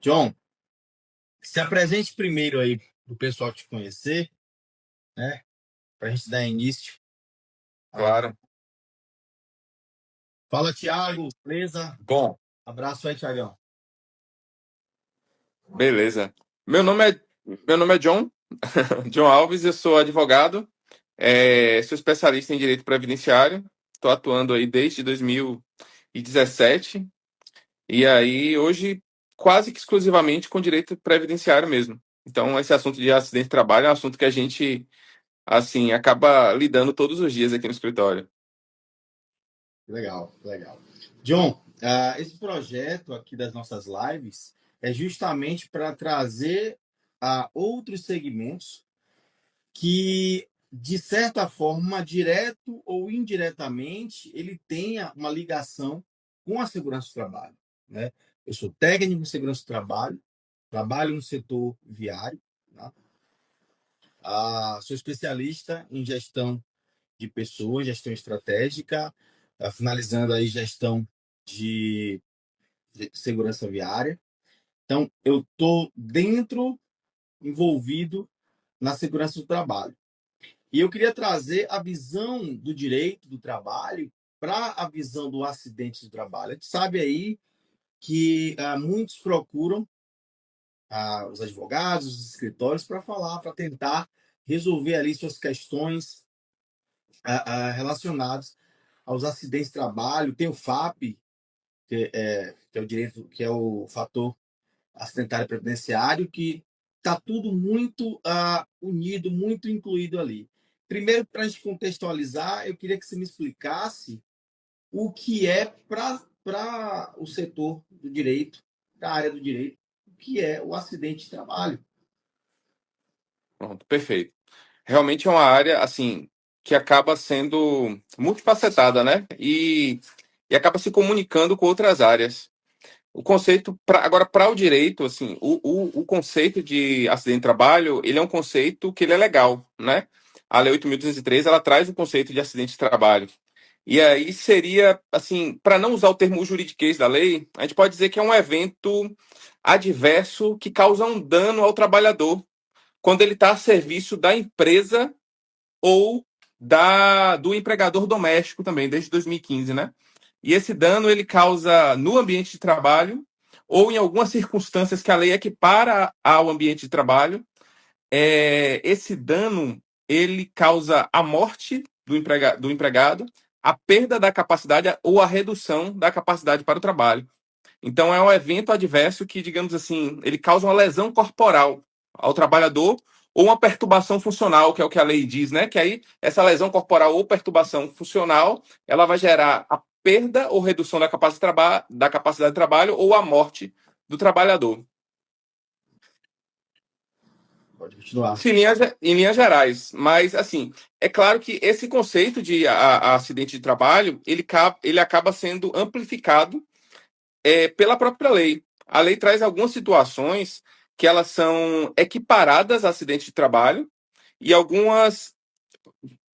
John, se apresente primeiro aí para o pessoal te conhecer, né? Para a gente dar início. Claro. Fala, Thiago, beleza? Bom, Abraço aí, Thiagão. beleza. Meu nome é John, John Alves, eu sou advogado, sou especialista em direito previdenciário, estou atuando aí desde 2017, e aí hoje quase que exclusivamente com direito previdenciário mesmo. Então, esse assunto de acidente de trabalho é um assunto que a gente, assim, acaba lidando todos os dias aqui no escritório. Legal, legal. John, esse projeto aqui das nossas lives é justamente para trazer outros segmentos que, de certa forma, direto ou indiretamente, ele tenha uma ligação com a segurança do trabalho, né? Eu sou técnico em segurança do trabalho, trabalho no setor viário, tá? Sou especialista em gestão de pessoas, gestão estratégica, finalizando aí gestão de segurança viária. Então, eu estou envolvido na segurança do trabalho. E eu queria trazer a visão do direito do trabalho para a visão do acidente do trabalho. A gente sabe aí que muitos procuram os advogados, os escritórios, para falar, para tentar resolver ali suas questões relacionadas aos acidentes de trabalho. Tem o FAP, que é o direito, que é o fator acidentário previdenciário, que está tudo muito unido, muito incluído ali. Primeiro, para a gente contextualizar, eu queria que você me explicasse o que é para o setor do direito, da área do direito, o que é o acidente de trabalho. Pronto, perfeito. Realmente é uma área, assim, que acaba sendo multifacetada, né? E acaba se comunicando com outras áreas. O conceito, agora, para o direito, assim, o conceito de acidente de trabalho, ele é um conceito que ele é legal, né? A Lei 8.203, ela traz o conceito de acidente de trabalho. E aí seria, assim, para não usar o termo juridiquês da lei, a gente pode dizer que é um evento adverso que causa um dano ao trabalhador quando ele está a serviço da empresa ou do empregador doméstico também, desde 2015, né? E esse dano ele causa no ambiente de trabalho ou em algumas circunstâncias que a lei equipara ao ambiente de trabalho. Esse dano ele causa a morte do empregado, a perda da capacidade ou a redução da capacidade para o trabalho. Então é um evento adverso que, digamos assim, ele causa uma lesão corporal ao trabalhador ou uma perturbação funcional, que é o que a lei diz, né? Que aí essa lesão corporal ou perturbação funcional, ela vai gerar a perda ou redução da capacidade de trabalho ou a morte do trabalhador. Pode continuar. Em linhas gerais, mas assim, é claro que esse conceito de acidente de trabalho, ele acaba sendo amplificado pela própria lei. A lei traz algumas situações que elas são equiparadas a acidente de trabalho e algumas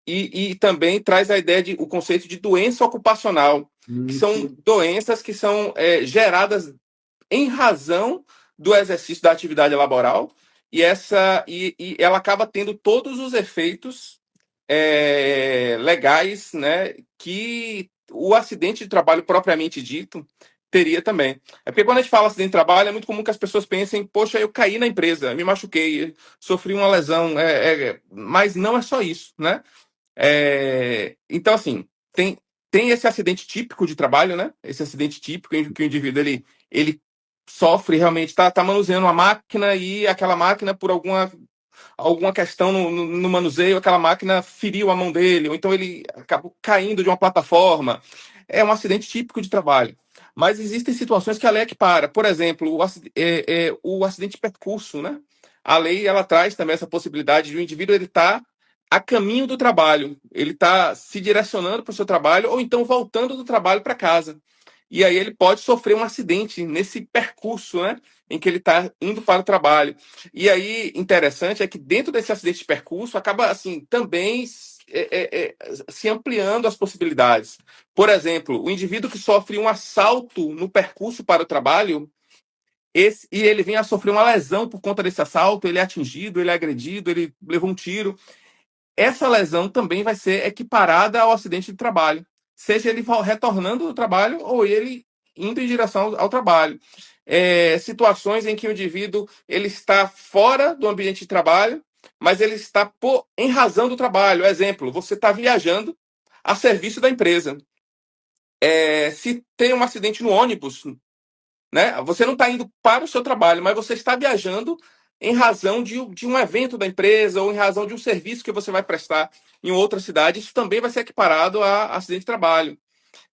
e também traz a ideia de o conceito de doença ocupacional, que são Isso. doenças que são geradas em razão do exercício da atividade laboral e ela acaba tendo todos os efeitos legais, né, que o acidente de trabalho propriamente dito teria também. É porque quando a gente fala acidente de trabalho, é muito comum que as pessoas pensem, poxa, eu caí na empresa, me machuquei, sofri uma lesão, mas não é só isso, né? Então, assim, tem esse acidente típico de trabalho, né? Esse acidente típico em que o indivíduo ele sofre realmente, tá manuseando uma máquina e aquela máquina, por alguma questão no manuseio, aquela máquina feriu a mão dele, ou então ele acabou caindo de uma plataforma. É um acidente típico de trabalho. Mas existem situações que a lei equipara. Por exemplo, o acidente de percurso, né? A lei ela traz também essa possibilidade de o indivíduo ele estar a caminho do trabalho, ele está se direcionando para o seu trabalho ou então voltando do trabalho para casa. E aí ele pode sofrer um acidente nesse percurso, né, em que ele está indo para o trabalho. E aí interessante é que dentro desse acidente de percurso acaba assim também se ampliando as possibilidades. Por exemplo, o indivíduo que sofre um assalto no percurso para o trabalho, e ele vem a sofrer uma lesão por conta desse assalto, ele é atingido, ele é agredido, ele levou um tiro, essa lesão também vai ser equiparada ao acidente de trabalho, seja ele retornando do trabalho ou ele indo em direção ao trabalho. Situações em que o indivíduo ele está fora do ambiente de trabalho, mas ele está em razão do trabalho. Exemplo, você está viajando a serviço da empresa. Se tem um acidente no ônibus, né? Você não está indo para o seu trabalho, mas você está viajando em razão de um evento da empresa ou em razão de um serviço que você vai prestar em outra cidade. Isso também vai ser equiparado a acidente de trabalho.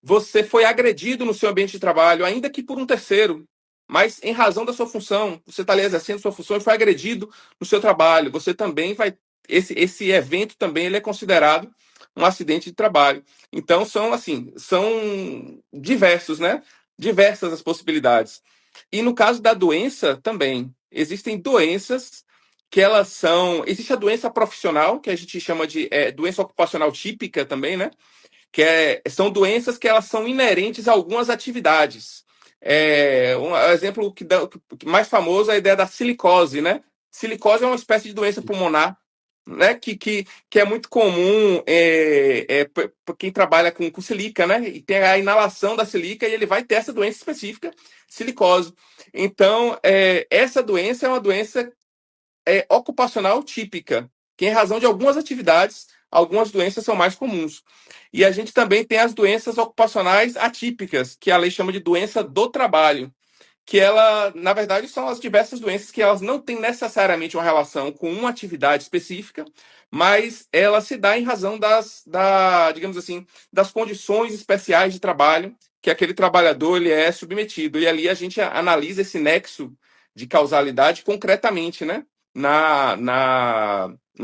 Você foi agredido no seu ambiente de trabalho, ainda que por um terceiro, mas em razão da sua função, você está ali exercendo sua função e foi agredido no seu trabalho. Você também vai. Esse evento também ele é considerado um acidente de trabalho. Então, são diversos, né? Diversas as possibilidades. E no caso da doença também, existem doenças que elas são. Existe a doença profissional, que a gente chama de doença ocupacional típica também, né? São doenças que elas são inerentes a algumas atividades. Um exemplo que mais famoso é a ideia da silicose, né? Silicose é uma espécie de doença pulmonar, né? Que é muito comum para quem trabalha com silica, né? E tem a inalação da silica e ele vai ter essa doença específica, silicose. Então, essa doença é uma doença ocupacional típica, que em razão de algumas atividades, algumas doenças são mais comuns. E a gente também tem as doenças ocupacionais atípicas, que a lei chama de doença do trabalho, que ela, na verdade, são as diversas doenças que elas não têm necessariamente uma relação com uma atividade específica, mas ela se dá em razão digamos assim, das condições especiais de trabalho que aquele trabalhador ele é submetido. E ali a gente analisa esse nexo de causalidade concretamente, né? Na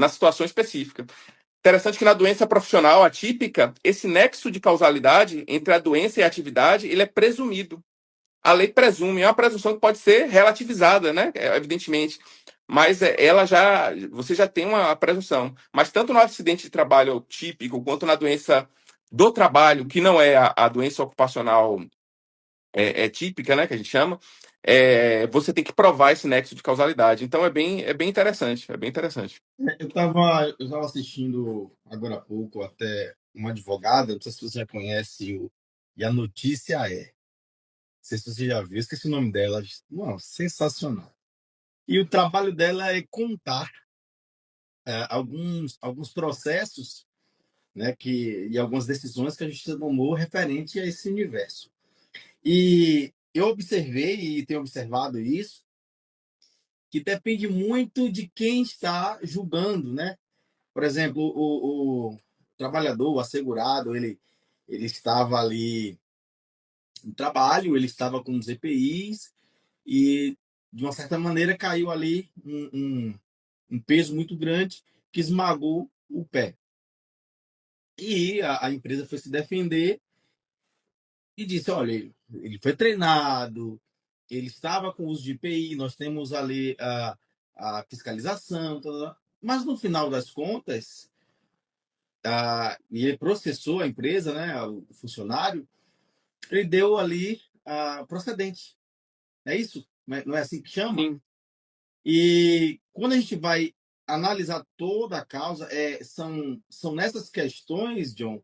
situação específica. Interessante que na doença profissional atípica, esse nexo de causalidade entre a doença e a atividade, ele é presumido. A lei presume, é uma presunção que pode ser relativizada, né? Evidentemente. Mas você já tem uma presunção. Mas tanto no acidente de trabalho típico, quanto na doença do trabalho, que não é a doença ocupacional típica, né? Que a gente chama, você tem que provar esse nexo de causalidade. Então é bem interessante, é bem interessante. Eu tava assistindo agora há pouco até uma advogada, não sei se você já conhece E a Notícia É. Não sei se você já viu, esqueci o nome dela. Não, sensacional. E o trabalho dela é contar alguns processos, né, e algumas decisões que a justiça tomou referente a esse universo. E eu observei e tenho observado isso, que depende muito de quem está julgando, né? Por exemplo, o trabalhador, o assegurado, ele estava ali no trabalho, ele estava com os EPIs e, de uma certa maneira, caiu ali um peso muito grande que esmagou o pé. E a empresa foi se defender e disse: olha, ele foi treinado, ele estava com uso de IPI, nós temos ali a fiscalização, mas no final das contas, e ele processou a empresa, né, o funcionário, ele deu ali procedente. É isso? Não é assim que chama? Sim. E quando a gente vai analisar toda a causa, são nessas questões, John,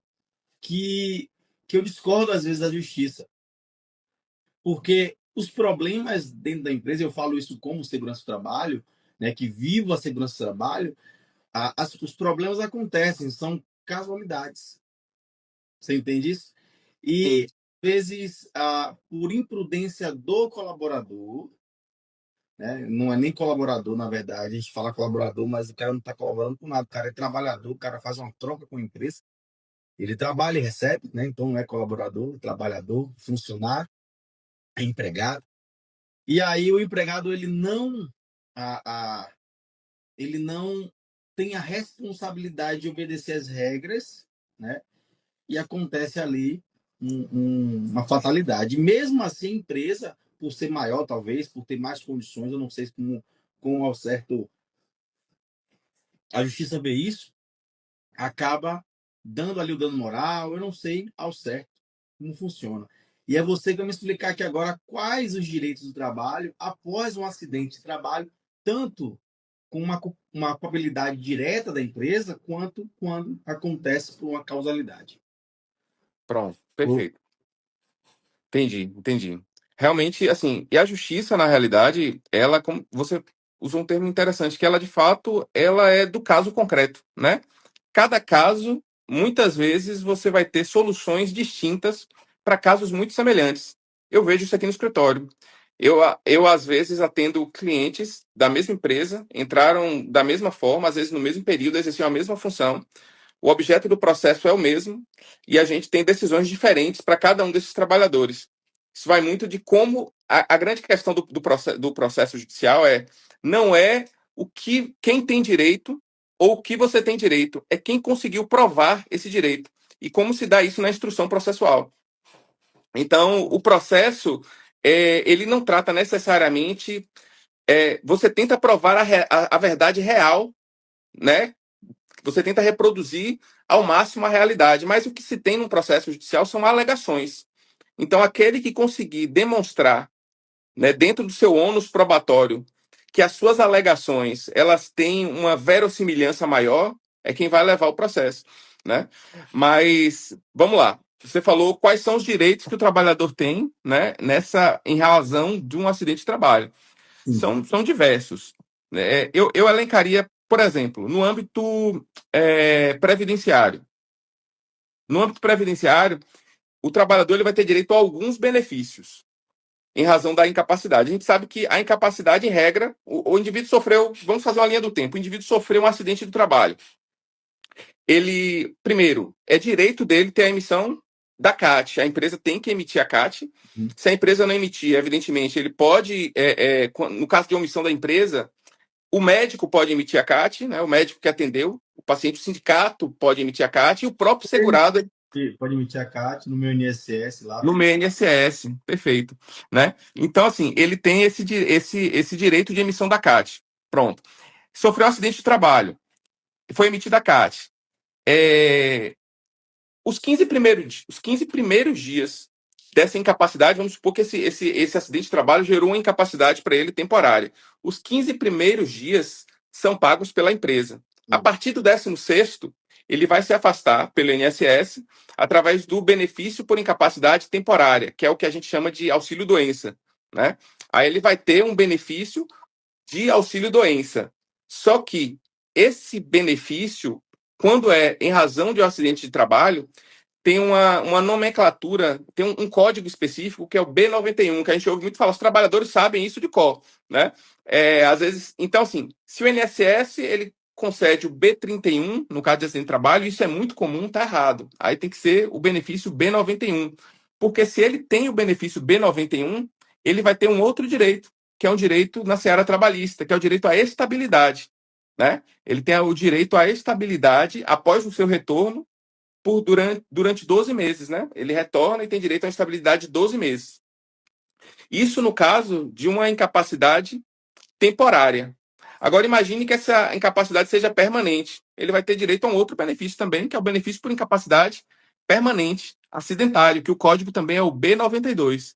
que eu discordo às vezes da justiça. Porque os problemas dentro da empresa, eu falo isso como segurança do trabalho, né, que vivo a segurança do trabalho, os problemas acontecem, são casualidades. Você entende isso? E, Sim. às vezes, por imprudência do colaborador, né, não é nem colaborador, na verdade, a gente fala colaborador, mas o cara não está colaborando com nada, o cara é trabalhador, o cara faz uma troca com a empresa, ele trabalha e recebe, né, então não é colaborador, trabalhador, funcionário, é empregado. E aí o empregado a, a, ele não tem a responsabilidade de obedecer as regras, né? E acontece ali uma fatalidade. Mesmo assim, a empresa, por ser maior, talvez, por ter mais condições, eu não sei como ao certo a justiça vê isso, acaba dando ali o dano moral, eu não sei ao certo como funciona. E é você que vai me explicar aqui agora quais os direitos do trabalho após um acidente de trabalho, tanto com uma culpabilidade direta da empresa, quanto quando acontece por uma causalidade. Pronto, perfeito. Entendi. Realmente, assim, e a justiça, na realidade, ela, como você usou um termo interessante, que ela, de fato, ela é do caso concreto, né? Cada caso, muitas vezes, você vai ter soluções distintas para casos muito semelhantes. Eu vejo isso aqui no escritório. Eu, às vezes, atendo clientes da mesma empresa, entraram da mesma forma, às vezes no mesmo período, exerciam a mesma função, o objeto do processo é o mesmo e a gente tem decisões diferentes para cada um desses trabalhadores. Isso vai muito de como a grande questão do processo judicial não é o que quem tem direito ou o que você tem direito, é quem conseguiu provar esse direito e como se dá isso na instrução processual. Então, o processo ele não trata necessariamente você tenta provar a verdade real, né? Você tenta reproduzir ao máximo a realidade, mas o que se tem no processo judicial são alegações. Então, aquele que conseguir demonstrar, né, dentro do seu ônus probatório, que as suas alegações elas têm uma verossimilhança maior, é quem vai levar o processo, né? Mas vamos lá. Você falou quais são os direitos que o trabalhador tem, né, em razão de um acidente de trabalho. Sim. São diversos. Eu elencaria, por exemplo, no âmbito previdenciário. No âmbito previdenciário, o trabalhador ele vai ter direito a alguns benefícios em razão da incapacidade. A gente sabe que a incapacidade, em regra, o indivíduo sofreu, vamos fazer uma linha do tempo, o indivíduo sofreu um acidente do trabalho. Ele, primeiro, é direito dele ter a emissão da CAT. A empresa tem que emitir a CAT. Se a empresa não emitir, evidentemente, ele pode, no caso de omissão da empresa, o médico pode emitir a CAT, né? O médico que atendeu, o paciente, o sindicato pode emitir a CAT e o próprio segurado Pode emitir a CAT no meu INSS lá. no meu INSS, perfeito, né? Então, assim, ele tem esse direito de emissão da CAT. Pronto. Sofreu um acidente de trabalho, foi emitida a CAT. Os 15 primeiros dias dessa incapacidade, vamos supor que esse acidente de trabalho gerou uma incapacidade para ele temporária. Os 15 primeiros dias são pagos pela empresa. A partir do 16º, ele vai se afastar pelo INSS através do benefício por incapacidade temporária, que é o que a gente chama de auxílio-doença, né? Aí ele vai ter um benefício de auxílio-doença. Só que esse benefício, quando é em razão de um acidente de trabalho, tem uma nomenclatura, tem um código específico que é o B91, que a gente ouve muito falar, os trabalhadores sabem isso de cor, né? Às vezes, então, assim, se o INSS ele concede o B31, no caso de acidente de trabalho, isso é muito comum, tá errado. Aí tem que ser o benefício B91. Porque se ele tem o benefício B91, ele vai ter um outro direito, que é um direito na seara trabalhista, que é o direito à estabilidade, né? Ele tem o direito à estabilidade após o seu retorno durante 12 meses, né? Ele retorna e tem direito à estabilidade de 12 meses. Isso no caso de uma incapacidade temporária. Agora imagine que essa incapacidade seja permanente. Ele vai ter direito a um outro benefício também, que é o benefício por incapacidade permanente, acidentário, que o código também é o B92,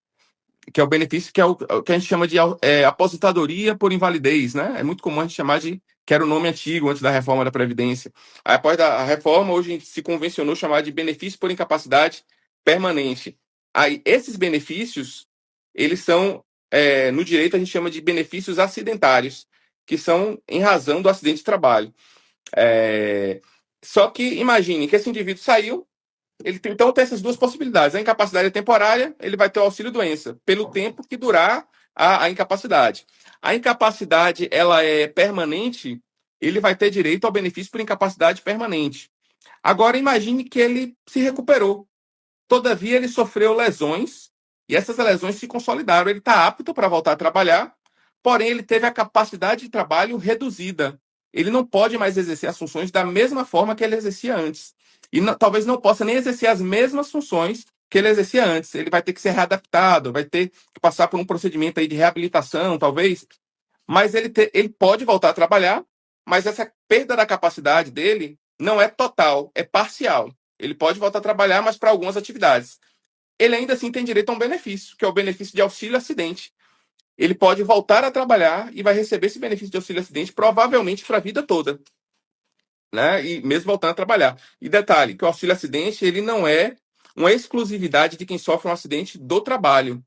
que é o benefício que é o que a gente chama de aposentadoria por invalidez, né? É muito comum a gente chamar de, que era o nome antigo antes da reforma da Previdência. Aí, após a reforma, hoje se convencionou chamar de benefício por incapacidade permanente. Aí, esses benefícios, eles são, no direito, a gente chama de benefícios acidentários, que são em razão do acidente de trabalho. Só que imagine que esse indivíduo saiu, então tem essas duas possibilidades. A incapacidade é temporária, ele vai ter o auxílio-doença pelo tempo que durar a incapacidade. A incapacidade ela é permanente, ele vai ter direito ao benefício por incapacidade permanente. Agora imagine que ele se recuperou. Todavia, ele sofreu lesões e essas lesões se consolidaram. Ele está apto para voltar a trabalhar, porém ele teve a capacidade de trabalho reduzida. Ele não pode mais exercer as funções da mesma forma que ele exercia antes. E talvez não possa nem exercer as mesmas funções que ele exercia antes. Ele vai ter que ser readaptado, vai ter que passar por um procedimento aí de reabilitação, talvez. Mas ele pode voltar a trabalhar, mas essa perda da capacidade dele não é total, é parcial. Ele pode voltar a trabalhar, mas para algumas atividades. ele ainda assim tem direito a um benefício, que é o benefício de auxílio acidente. Ele pode voltar a trabalhar e vai receber esse benefício de auxílio acidente provavelmente para a vida toda, né? E mesmo voltando a trabalhar. E detalhe, que o auxílio acidente, ele não é uma exclusividade de quem sofre um acidente do trabalho.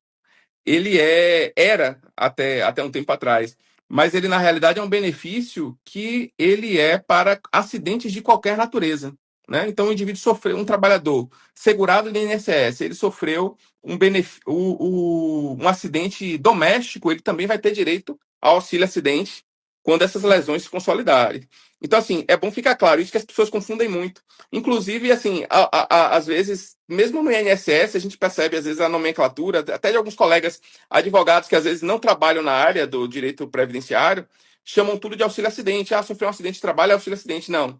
Ele era até um tempo atrás, mas ele na realidade é um benefício que ele é para acidentes de qualquer natureza, né? Então o indivíduo sofreu, um trabalhador segurado do INSS, ele sofreu um acidente doméstico, ele também vai ter direito ao auxílio acidente quando essas lesões se consolidarem. Então, assim, é bom ficar claro, isso que as pessoas confundem muito. Inclusive, assim, às vezes, mesmo no INSS, a gente percebe, às vezes, a nomenclatura, até de alguns colegas advogados que, às vezes, não trabalham na área do direito previdenciário, chamam tudo de auxílio acidente. Ah, sofreu um acidente de trabalho, é auxílio acidente. Não.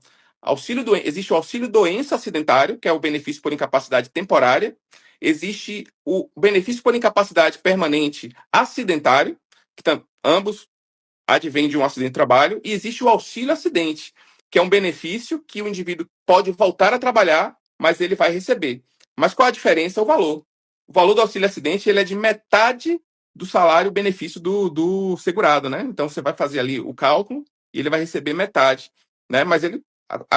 Existe o auxílio doença acidentário, que é o benefício por incapacidade temporária. Existe o benefício por incapacidade permanente acidentário, que ambos advém de um acidente de trabalho, e existe o auxílio acidente, que é um benefício que o indivíduo pode voltar a trabalhar, mas ele vai receber. Mas qual a diferença? O valor. O valor do auxílio acidente ele é de metade do salário benefício do segurado, né? Então você vai fazer ali o cálculo e ele vai receber metade, né? Mas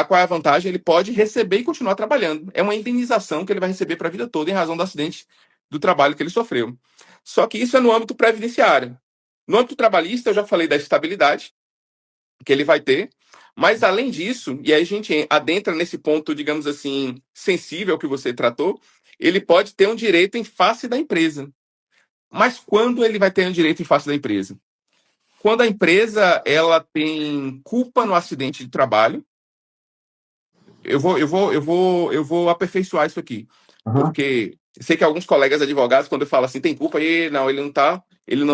qual é a vantagem? Ele pode receber e continuar trabalhando. É uma indenização que ele vai receber para a vida toda em razão do acidente do trabalho que ele sofreu. Só que isso é no âmbito previdenciário. No âmbito trabalhista, eu já falei da estabilidade que ele vai ter, mas além disso, e aí a gente adentra nesse ponto, digamos assim, sensível que você tratou, ele pode ter um direito em face da empresa. Mas quando ele vai ter um direito em face da empresa? Quando a empresa ela tem culpa no acidente de trabalho, eu vou aperfeiçoar isso aqui, Aham. porque sei que alguns colegas advogados, quando eu falo assim, tem culpa, e não, ele não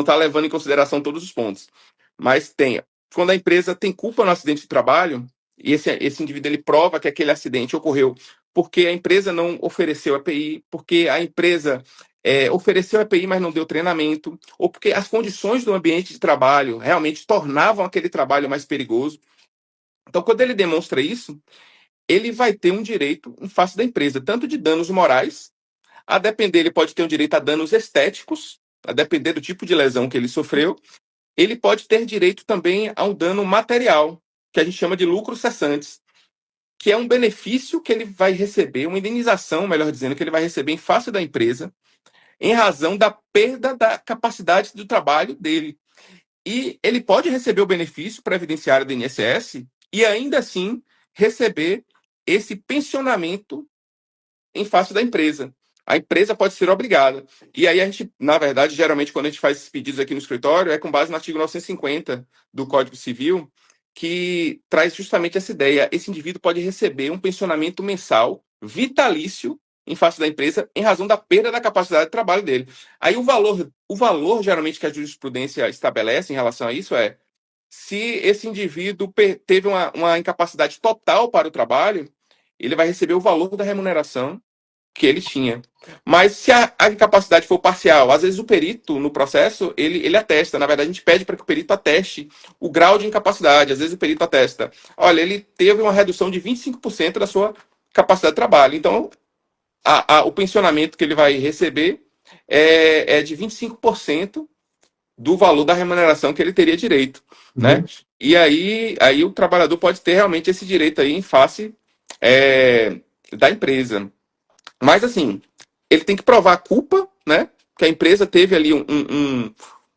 tá levando em consideração todos os pontos. Mas tem. Quando a empresa tem culpa no acidente de trabalho, e esse indivíduo ele prova que aquele acidente ocorreu porque a empresa não ofereceu EPI, porque a empresa ofereceu EPI, mas não deu treinamento, ou porque as condições do ambiente de trabalho realmente tornavam aquele trabalho mais perigoso. Então, quando ele demonstra isso, ele vai ter um direito em face da empresa, tanto de danos morais, a depender, ele pode ter um direito a danos estéticos, a depender do tipo de lesão que ele sofreu, ele pode ter direito também a um dano material, que a gente chama de lucros cessantes, que é um benefício que ele vai receber, uma indenização, melhor dizendo, que ele vai receber em face da empresa, em razão da perda da capacidade do trabalho dele. E ele pode receber o benefício previdenciário do INSS e ainda assim receber esse pensionamento em face da empresa. A empresa pode ser obrigada. E aí a gente, na verdade, geralmente quando a gente faz esses pedidos aqui no escritório, é com base no artigo 950 do Código Civil, que traz justamente essa ideia. Esse indivíduo pode receber um pensionamento mensal vitalício em face da empresa em razão da perda da capacidade de trabalho dele. Aí o valor geralmente que a jurisprudência estabelece em relação a isso é se esse indivíduo teve uma incapacidade total para o trabalho, ele vai receber o valor da remuneração que ele tinha. Mas se a incapacidade for parcial, às vezes o perito, no processo, ele atesta. Na verdade, a gente pede para que o perito ateste o grau de incapacidade. Às vezes o perito atesta. Olha, ele teve uma redução de 25% da sua capacidade de trabalho. Então, o pensionamento que ele vai receber é de 25% do valor da remuneração que ele teria direito, né? Uhum. E aí o trabalhador pode ter realmente esse direito aí em face da empresa. Mas, assim, ele tem que provar a culpa, né? Que a empresa teve ali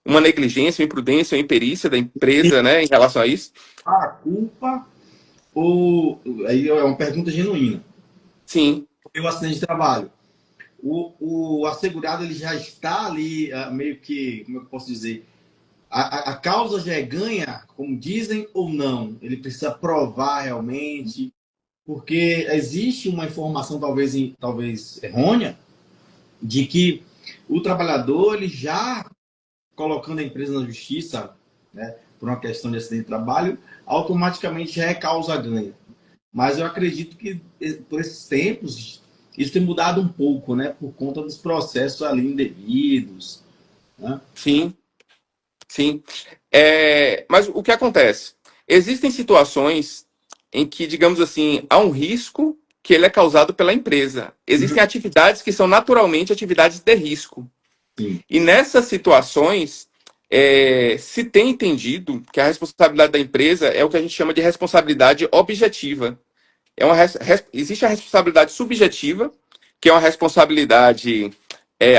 uma negligência, uma imprudência, uma imperícia da empresa, né? Em relação a isso. A culpa ou. Aí é uma pergunta genuína. Sim, O acidente de trabalho. O assegurado ele já está ali, meio que, como eu posso dizer, a causa já é ganha, como dizem, ou não? Ele precisa provar realmente, porque existe uma informação talvez errônea de que o trabalhador ele já colocando a empresa na justiça, né, por uma questão de acidente de trabalho, automaticamente já é causa ganha. Mas eu acredito que por esses tempos isso tem mudado um pouco, né, por conta dos processos ali indevidos, né? sim, sim. Mas o que acontece? Existem situações em que, digamos assim, há um risco que ele é causado pela empresa. Existem atividades que são naturalmente atividades de risco. Sim. E nessas situações, se tem entendido que a responsabilidade da empresa é o que a gente chama de responsabilidade objetiva. Existe a responsabilidade subjetiva, que é uma responsabilidade.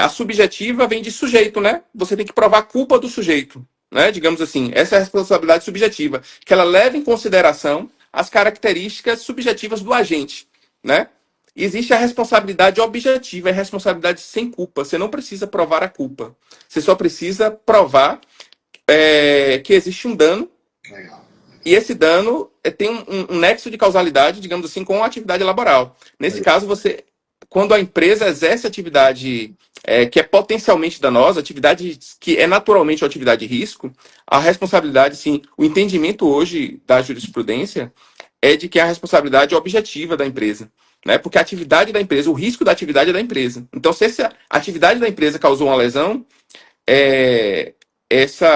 A subjetiva vem de sujeito, né? Você tem que provar a culpa do sujeito, né? Digamos assim, essa é a responsabilidade subjetiva, que ela leva em consideração as características subjetivas do agente, né? Existe a responsabilidade objetiva, é a responsabilidade sem culpa. Você não precisa provar a culpa. Você só precisa provar que existe um dano. Legal. E esse dano tem um nexo de causalidade, digamos assim, com a atividade laboral. Nesse caso, quando a empresa exerce atividade que é potencialmente danosa, atividade que é naturalmente uma atividade de risco, a responsabilidade, sim, o entendimento hoje da jurisprudência é de que a responsabilidade é objetiva da empresa. Né? Porque a atividade da empresa, o risco da atividade é da empresa. Então, se essa atividade da empresa causou uma lesão, essa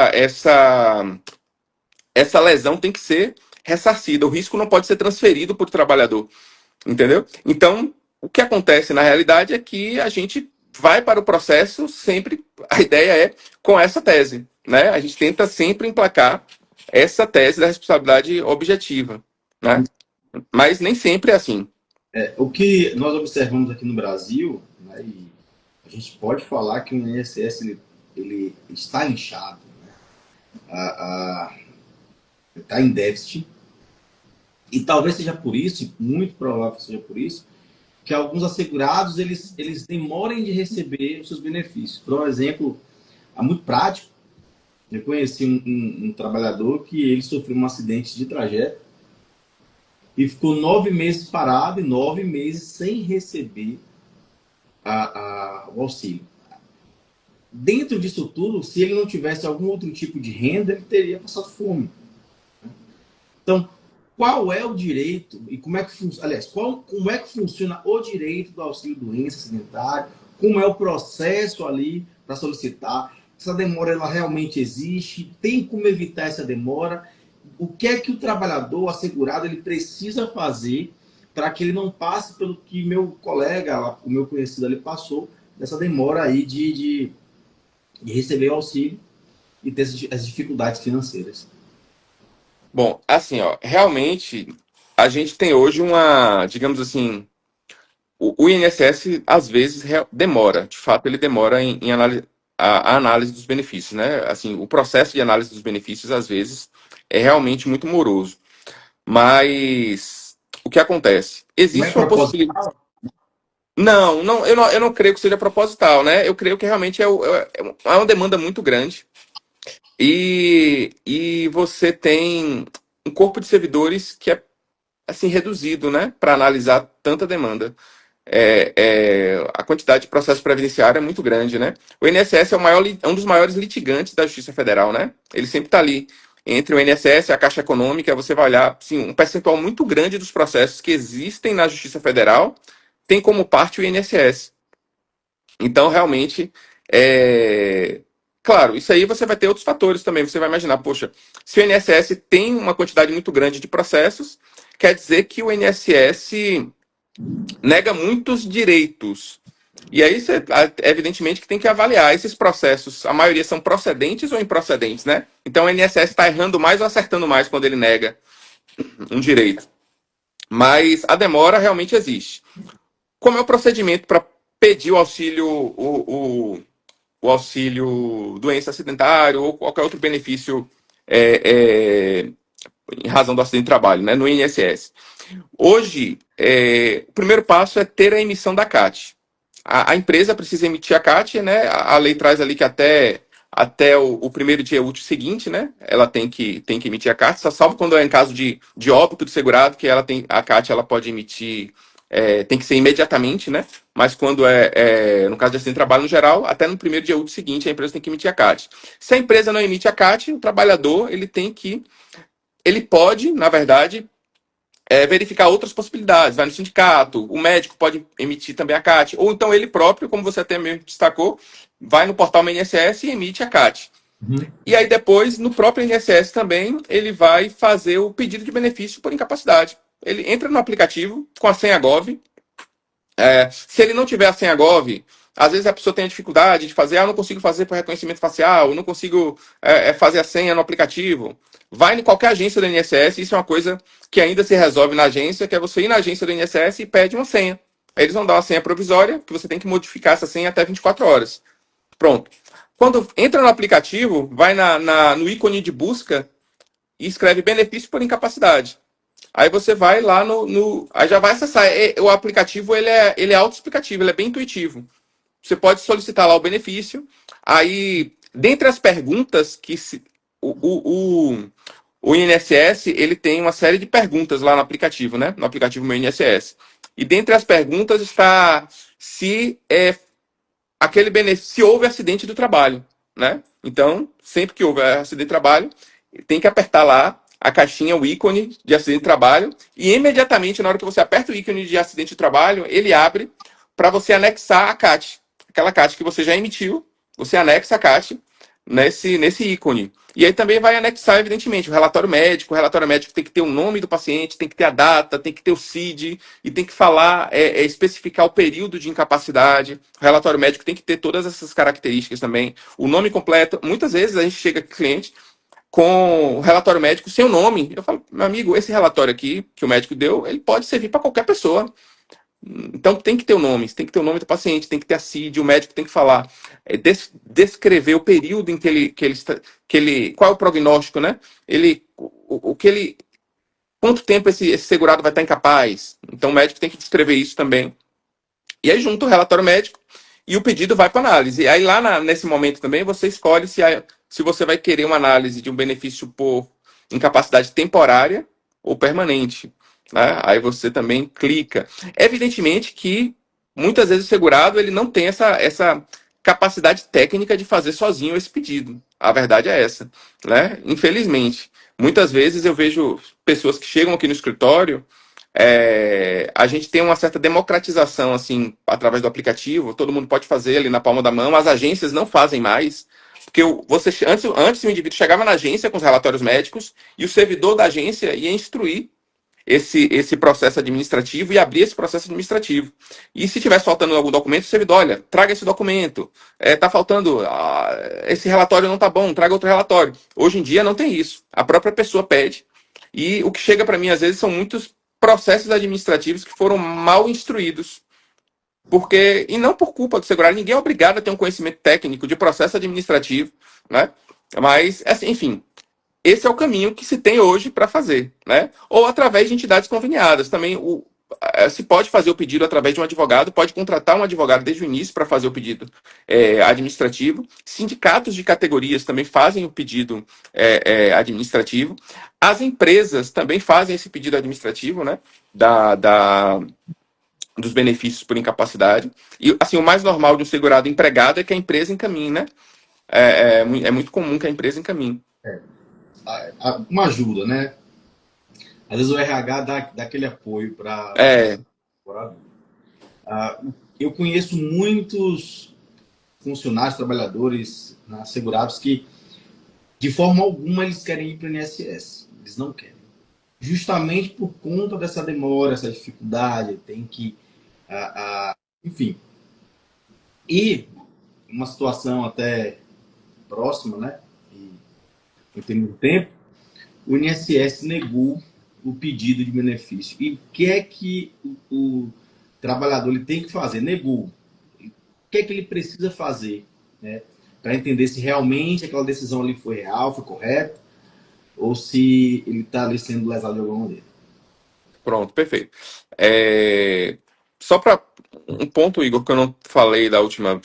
lesão tem que ser ressarcida. O risco não pode ser transferido para o trabalhador. Entendeu? Então, o que acontece na realidade é que a gente vai para o processo sempre, a ideia é com essa tese. Né? A gente tenta sempre emplacar essa tese da responsabilidade objetiva. Né? Mas nem sempre é assim. O que nós observamos aqui no Brasil, né, e a gente pode falar que o INSS ele está inchado, né? Está em déficit, e talvez seja por isso, muito provável que seja por isso, que alguns assegurados eles demorem de receber os seus benefícios. Por um exemplo muito prático, eu conheci um trabalhador que ele sofreu um acidente de trajeto e ficou 9 meses parado e 9 meses sem receber o auxílio. Dentro disso tudo, se ele não tivesse algum outro tipo de renda, ele teria passado fome. Então, qual é o direito e como é que funciona, aliás, como é que funciona o direito do auxílio doença acidentário? Como é o processo ali para solicitar? Essa demora ela realmente existe? Tem como evitar essa demora? O que é que o trabalhador o assegurado ele precisa fazer para que ele não passe pelo que meu colega, o meu conhecido ali passou, dessa demora aí de receber o auxílio e ter as dificuldades financeiras? Bom, assim, ó, realmente a gente tem hoje digamos assim, o INSS às vezes demora, de fato ele demora em a análise dos benefícios, né? Assim, o processo de análise dos benefícios às vezes é realmente muito moroso. Mas o que acontece? Não é Existe uma possibilidade. proposital? Não, eu não creio que seja proposital, né? Eu creio que realmente é uma demanda muito grande. E você tem um corpo de servidores que é assim reduzido, né? Para analisar tanta demanda. A quantidade de processo previdenciário é muito grande, né? O INSS é um dos maiores litigantes da Justiça Federal, né? Ele sempre está ali. Entre o INSS e a Caixa Econômica, você vai olhar, assim, um percentual muito grande dos processos que existem na Justiça Federal tem como parte o INSS. Então, realmente, claro, isso aí você vai ter outros fatores também. Você vai imaginar, poxa, se o INSS tem uma quantidade muito grande de processos, quer dizer que o INSS nega muitos direitos. E aí, evidentemente, que tem que avaliar esses processos. A maioria são procedentes ou improcedentes, né? Então, o INSS está errando mais ou acertando mais quando ele nega um direito. Mas a demora realmente existe. Como é o procedimento para pedir o auxílio, o auxílio doença acidentário ou qualquer outro benefício em razão do acidente de trabalho, né, no INSS? Hoje, o primeiro passo é ter a emissão da CAT. A empresa precisa emitir a CAT, né? A lei traz ali que até o primeiro dia útil seguinte, né? Ela tem que emitir a CAT, só salvo quando é em caso de óbito do segurado, que a CAT ela pode emitir, tem que ser imediatamente, né? Mas quando no caso de acidente de trabalho no geral, até no primeiro dia útil seguinte, a empresa tem que emitir a CAT. Se a empresa não emite a CAT, o trabalhador ele pode, na verdade, verificar outras possibilidades. Vai no sindicato, o médico pode emitir também a CAT, ou então ele próprio, como você até mesmo destacou, vai no portal INSS e emite a CAT. Uhum. E aí depois, no próprio INSS também, ele vai fazer o pedido de benefício por incapacidade. ele entra no aplicativo com a senha Gov. Se ele não tiver a senha Gov, às vezes a pessoa tem a dificuldade de fazer, eu não consigo fazer por reconhecimento facial, eu não consigo fazer a senha no aplicativo. Vai em qualquer agência do INSS, isso é uma coisa que ainda se resolve na agência, que é você ir na agência do INSS e pede uma senha. Aí eles vão dar uma senha provisória, que você tem que modificar essa senha até 24 horas. Pronto. Quando entra no aplicativo, vai no ícone de busca e escreve benefício por incapacidade. Aí você vai lá aí já vai acessar. O aplicativo ele é autoexplicativo, ele é bem intuitivo. Você pode solicitar lá o benefício. Aí, dentre as perguntas que o INSS ele tem uma série de perguntas lá no aplicativo, né? No aplicativo Meu INSS. E dentre as perguntas está se aquele benefício, se houve acidente do trabalho, né? Então, sempre que houve acidente de trabalho, tem que apertar lá a caixinha, o ícone de acidente de trabalho, e imediatamente, na hora que você aperta o ícone de acidente de trabalho, ele abre para você anexar a CAT. Aquela CAT que você já emitiu, você anexa a CAT nesse ícone. E aí também vai anexar, evidentemente, o relatório médico. O relatório médico tem que ter o nome do paciente, tem que ter a data, tem que ter o CID, e tem que falar, especificar o período de incapacidade. O relatório médico tem que ter todas essas características também. O nome completo. Muitas vezes a gente chega cliente com o relatório médico sem o nome. Eu falo, meu amigo, esse relatório aqui que o médico deu, ele pode servir para qualquer pessoa. Então tem que ter o nome, tem que ter o nome do paciente, tem que ter a CID, o médico tem que falar, descrever o período em qual é o prognóstico, né? Quanto tempo esse segurado vai estar incapaz. Então o médico tem que descrever isso também. E aí junto o relatório médico e o pedido vai para análise. E aí lá nesse momento também você escolhe se você vai querer uma análise de um benefício por incapacidade temporária ou permanente. Né? Aí você também clica. Evidentemente que muitas vezes o segurado ele não tem essa capacidade técnica de fazer sozinho esse pedido. A verdade é essa. Né? Infelizmente. Muitas vezes eu vejo pessoas que chegam aqui no escritório, a gente tem uma certa democratização assim através do aplicativo, todo mundo pode fazer ali na palma da mão, as agências não fazem mais, porque antes o indivíduo chegava na agência com os relatórios médicos e o servidor da agência ia instruir esse processo administrativo e abrir esse processo administrativo. E se tivesse faltando algum documento, o servidor, olha, traga esse documento, está faltando, esse relatório não está bom, traga outro relatório. Hoje em dia não tem isso. A própria pessoa pede e o que chega para mim às vezes são muitos processos administrativos que foram mal instruídos. E não por culpa do segurado, ninguém é obrigado a ter um conhecimento técnico de processo administrativo, né? Mas, assim, enfim, esse é o caminho que se tem hoje para fazer, né? Ou através de entidades conveniadas. Também se pode fazer o pedido através de um advogado, pode contratar um advogado desde o início para fazer o pedido administrativo. Sindicatos de categorias também fazem o pedido administrativo. As empresas também fazem esse pedido administrativo, né? Dos benefícios por incapacidade. E assim, o mais normal de um segurado empregado é que a empresa encaminhe, né? É muito comum que a empresa encaminhe. Uma ajuda, né? Às vezes o RH dá aquele apoio para. Eu conheço muitos funcionários, trabalhadores, segurados que, de forma alguma, eles querem ir para o INSS. Eles não querem. Justamente por conta dessa demora, essa dificuldade, tem que. Enfim. E uma situação até próxima, né? Em termos de tempo, o INSS negou o pedido de benefício. E o que é que o trabalhador ele tem que fazer? Negou. O que é que ele precisa fazer, né, para entender se realmente aquela decisão ali foi real, foi correta, ou se ele está ali sendo lesado de alguma maneira? Pronto, perfeito. Só para um ponto, Igor, que eu não falei na última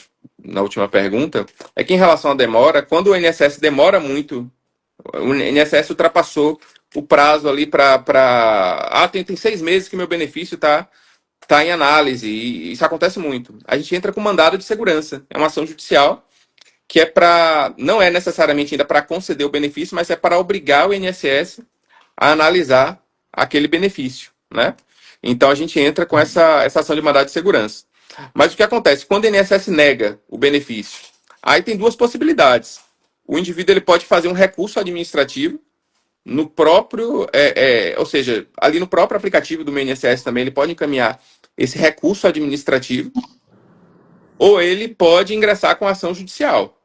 pergunta, é que em relação à demora, quando o INSS demora muito, o INSS ultrapassou o prazo ali tem 6 meses que meu benefício está em análise, e isso acontece muito. A gente entra com mandado de segurança, é uma ação judicial que não é necessariamente ainda para conceder o benefício, mas é para obrigar o INSS a analisar aquele benefício, né? Então a gente entra com essa ação de mandado de segurança. Mas o que acontece? Quando o INSS nega o benefício, aí tem duas possibilidades. O indivíduo ele pode fazer um recurso administrativo no próprio, ou seja, ali no próprio aplicativo do meu INSS também, ele pode encaminhar esse recurso administrativo, ou ele pode ingressar com ação judicial,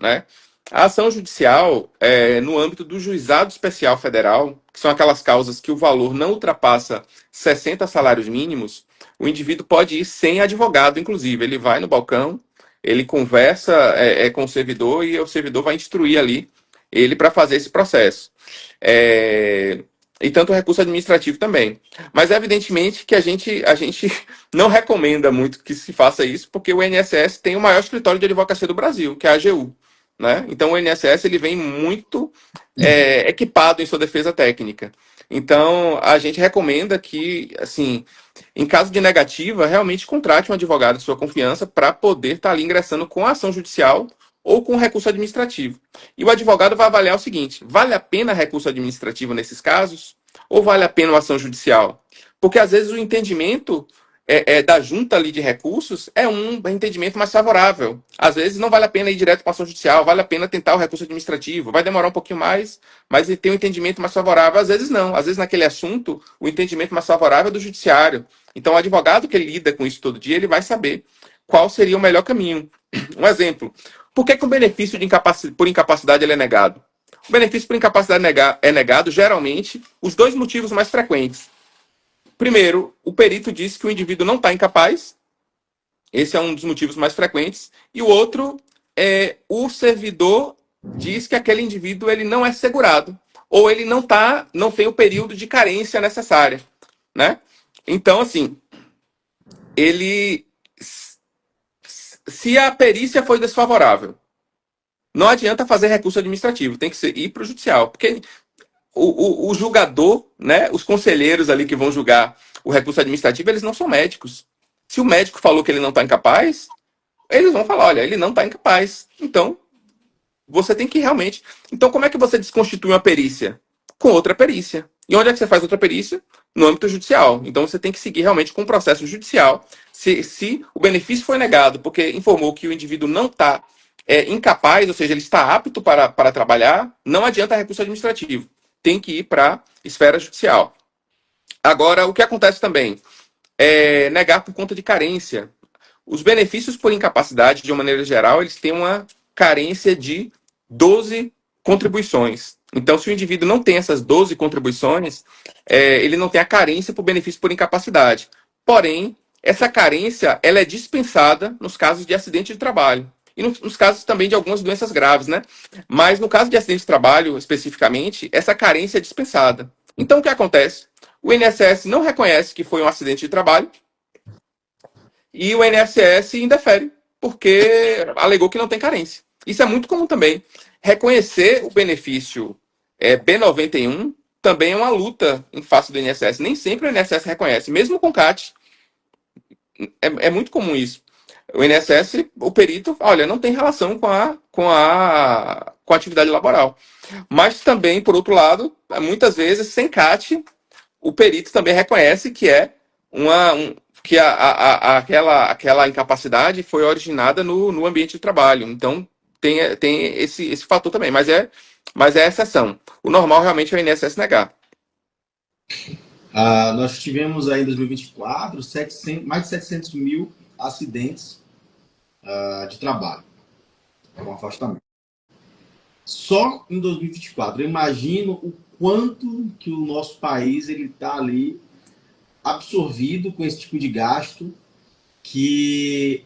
né? A ação judicial, no âmbito do Juizado Especial Federal, que são aquelas causas que o valor não ultrapassa 60 salários mínimos, o indivíduo pode ir sem advogado, inclusive. Ele vai no balcão, ele conversa com o servidor e o servidor vai instruir ali ele para fazer esse processo. É, e tanto o recurso administrativo também. Mas, evidentemente, que a gente não recomenda muito que se faça isso, porque o INSS tem o maior escritório de advocacia do Brasil, que é a AGU. Né? Então, o INSS ele vem muito equipado em sua defesa técnica. Então, a gente recomenda que, assim, em caso de negativa, realmente contrate um advogado de sua confiança para poder estar ali ingressando com a ação judicial ou com recurso administrativo. E o advogado vai avaliar o seguinte: vale a pena recurso administrativo nesses casos? Ou vale a pena uma ação judicial? Porque às vezes o entendimento da junta ali de recursos é um entendimento mais favorável. Às vezes não vale a pena ir direto para a ação judicial, vale a pena tentar o recurso administrativo. Vai demorar um pouquinho mais, mas ele tem um entendimento mais favorável. Às vezes não. Às vezes naquele assunto, o entendimento mais favorável é do judiciário. Então o advogado que lida com isso todo dia, ele vai saber qual seria o melhor caminho. Um exemplo. Por que o benefício por incapacidade ele é negado? O benefício por incapacidade é negado, geralmente, os dois motivos mais frequentes. Primeiro, o perito disse que o indivíduo não está incapaz. Esse é um dos motivos mais frequentes. E o outro é o servidor diz que aquele indivíduo ele não é segurado. Ou ele não tem o período de carência necessária. Né? Então, assim, ele... Se a perícia foi desfavorável, não adianta fazer recurso administrativo, tem que ir para o judicial. Porque o julgador, né, os conselheiros ali que vão julgar o recurso administrativo, eles não são médicos. Se o médico falou que ele não está incapaz, eles vão falar, olha, ele não está incapaz. Então, você tem que realmente... Então, como é que você desconstitui uma perícia? Com outra perícia. E onde é que você faz outra perícia? No âmbito judicial. Então, você tem que seguir realmente com o processo judicial. Se o benefício foi negado porque informou que o indivíduo não está incapaz, ou seja, ele está apto para trabalhar, não adianta recurso administrativo. Tem que ir para a esfera judicial. Agora, o que acontece também é negar por conta de carência. Os benefícios por incapacidade, de uma maneira geral, eles têm uma carência de 12 contribuições. Então, se o indivíduo não tem essas 12 contribuições, ele não tem a carência por benefício por incapacidade. Porém, essa carência ela é dispensada nos casos de acidente de trabalho. E nos casos também de algumas doenças graves, né? Mas no caso de acidente de trabalho, especificamente, essa carência é dispensada. Então, o que acontece? O INSS não reconhece que foi um acidente de trabalho e o INSS indefere, porque alegou que não tem carência. Isso é muito comum também. Reconhecer o benefício B91 também é uma luta em face do INSS. Nem sempre o INSS reconhece, mesmo com CAT. É muito comum isso. O INSS, o perito, olha, não tem relação com a atividade laboral. Mas também, por outro lado, muitas vezes, sem CAT, o perito também reconhece que que aquela incapacidade foi originada no ambiente de trabalho. Então, tem esse fator também, mas é exceção. O normal realmente é o INSS negar. Nós tivemos aí em 2024 mais de 700 mil acidentes de trabalho com afastamento. Só em 2024, eu imagino o quanto que o nosso país está ali absorvido com esse tipo de gasto que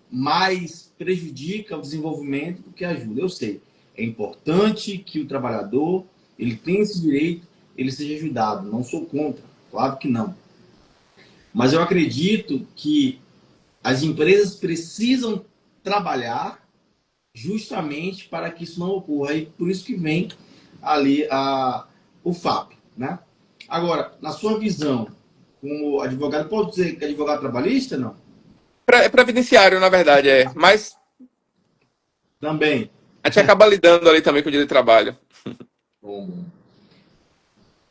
mais prejudica o desenvolvimento do que ajuda. Eu sei, é importante que o trabalhador ele tenha esse direito, ele seja ajudado. Não sou contra, claro que não. Mas eu acredito que as empresas precisam trabalhar justamente para que isso não ocorra. E por isso que vem ali o FAP, né? Agora, na sua visão, como advogado, pode dizer que é advogado trabalhista, não? É previdenciário, na verdade, mas Também. a gente acaba lidando ali também com o direito de trabalho.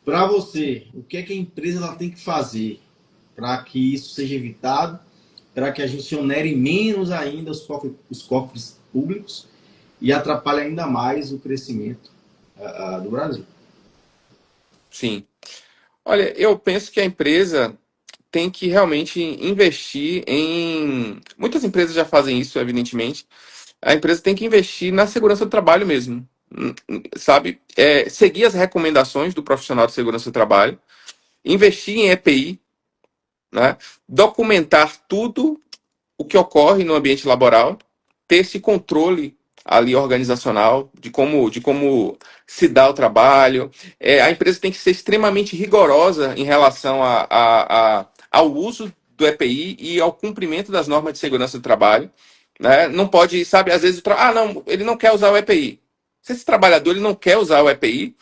Para você, o que é que a empresa ela tem que fazer para que isso seja evitado, para que a gente onere menos ainda os cofres públicos e atrapalhe ainda mais o crescimento do Brasil. Sim. Olha, eu penso que a empresa tem que realmente investir em. Muitas empresas já fazem isso, evidentemente. A empresa tem que investir na segurança do trabalho mesmo. Sabe? Seguir as recomendações do profissional de segurança do trabalho, investir em EPI, né? Documentar tudo o que ocorre no ambiente laboral, ter esse controle ali organizacional de como se dá o trabalho. A empresa tem que ser extremamente rigorosa em relação ao uso do EPI e ao cumprimento das normas de segurança do trabalho. Né? Não pode, sabe, às vezes, não, ele não quer usar o EPI. Se esse trabalhador ele não quer usar o EPI,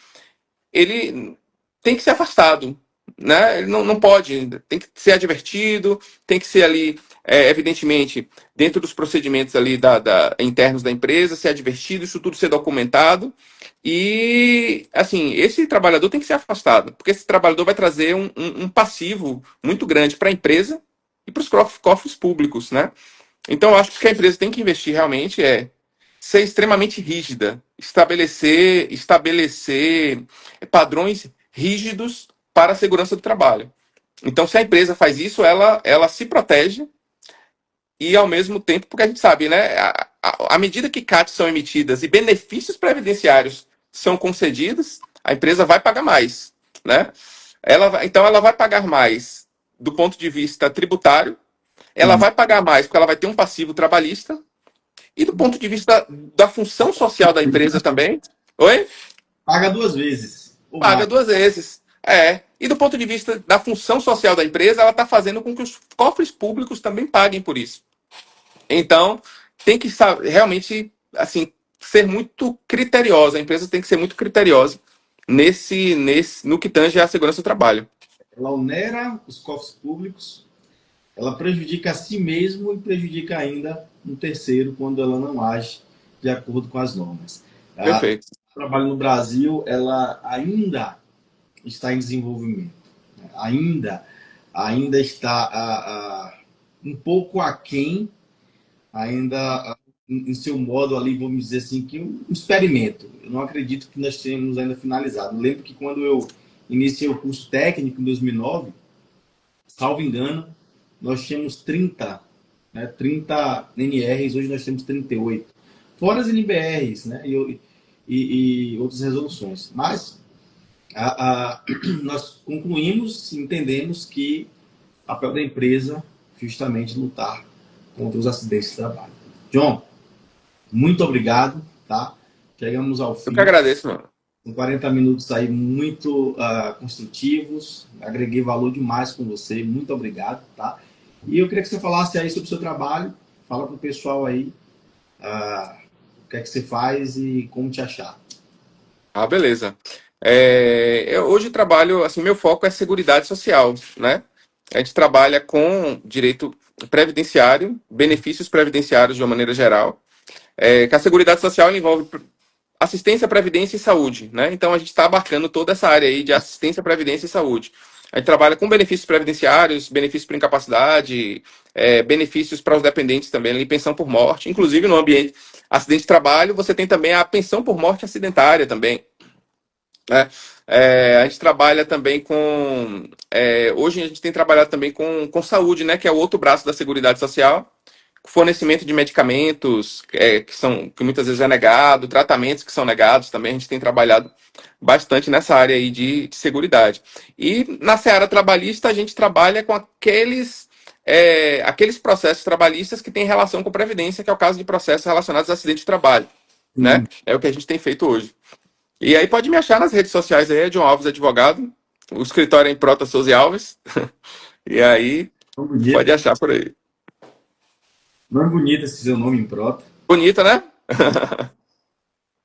ele tem que ser afastado, né? Ele não pode, tem que ser advertido, tem que ser ali, evidentemente, dentro dos procedimentos ali internos da empresa, ser advertido, isso tudo ser documentado. E, assim, esse trabalhador tem que ser afastado, porque esse trabalhador vai trazer um passivo muito grande para a empresa e para os cofres públicos, né? Então, eu acho que a empresa tem que investir realmente ser extremamente rígida, estabelecer padrões rígidos para a segurança do trabalho. Então, se a empresa faz isso, ela se protege e, ao mesmo tempo, porque a gente sabe, né? À medida que CATs são emitidas e benefícios previdenciários são concedidos, a empresa vai pagar mais, né? Então, ela vai pagar mais do ponto de vista tributário, ela Sim. vai pagar mais porque ela vai ter um passivo trabalhista, e do ponto de vista da função social da empresa também. Oi? Paga duas vezes, ou mais. Paga duas vezes. E do ponto de vista da função social da empresa, ela está fazendo com que os cofres públicos também paguem por isso. Então, tem que realmente, assim, ser muito criteriosa. A empresa tem que ser muito criteriosa no que tange à segurança do trabalho. Ela onera os cofres públicos, ela prejudica a si mesmo e prejudica ainda um terceiro quando ela não age de acordo com as normas. Perfeito. O trabalho no Brasil, ela ainda está em desenvolvimento, né? ainda está um pouco aquém, ainda em seu modo ali, vamos dizer assim, que um experimento. Eu não acredito que nós tenhamos ainda finalizado. Eu lembro que quando eu iniciei o curso técnico em 2009, salvo engano, nós tínhamos 30, né, 30 NRs, hoje nós temos 38. Fora as NBRs, né, e outras resoluções. Mas nós concluímos, entendemos que o papel da empresa justamente lutar contra os acidentes de trabalho. John, muito obrigado, tá? Chegamos ao Eu que fim. agradeço, mano. Com 40 minutos aí muito construtivos, agreguei valor demais com você, muito obrigado, tá? E eu queria que você falasse aí sobre o seu trabalho, fala para o pessoal aí o que é que você faz e como te achar. Ah, beleza. Eu hoje trabalho, assim, meu foco é seguridade social, né? A gente trabalha com direito previdenciário, benefícios previdenciários de uma maneira geral, que a seguridade social envolve assistência, previdência e saúde, né? Então a gente está abarcando toda essa área aí de assistência, previdência e saúde. A gente trabalha com benefícios previdenciários, benefícios por incapacidade, benefícios para os dependentes também, ali, pensão por morte. Inclusive, no ambiente acidente de trabalho, você tem também a pensão por morte acidentária também, né? A gente trabalha também com. Hoje a gente tem trabalhado também com saúde, né? Que é o outro braço da Seguridade Social. Fornecimento de medicamentos que muitas vezes é negado, tratamentos que são negados também. A gente tem trabalhado bastante nessa área aí de seguridade. E na seara trabalhista, a gente trabalha com aqueles processos trabalhistas que têm relação com previdência, que é o caso de processos relacionados a acidente de trabalho, né? Sim, É o que a gente tem feito hoje. E aí pode me achar nas redes sociais aí, é John Alves Advogado. O escritório é em Prota Souza e Alves. E aí nome bonito, pode achar por aí. nome bonito esse seu nome em prota, Bonita, né?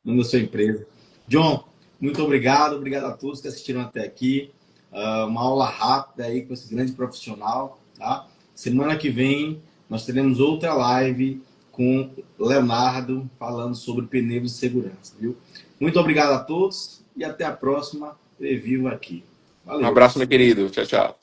nome da sua empresa. John, muito obrigado, obrigado a todos que assistiram até aqui. Uma aula rápida aí com esse grande profissional, tá? Semana que vem nós teremos outra live com Leonardo falando sobre pneus de segurança, viu? Muito obrigado a todos e até a próxima. Revivo aqui. Um Valeu. abraço, meu querido. Tchau, tchau.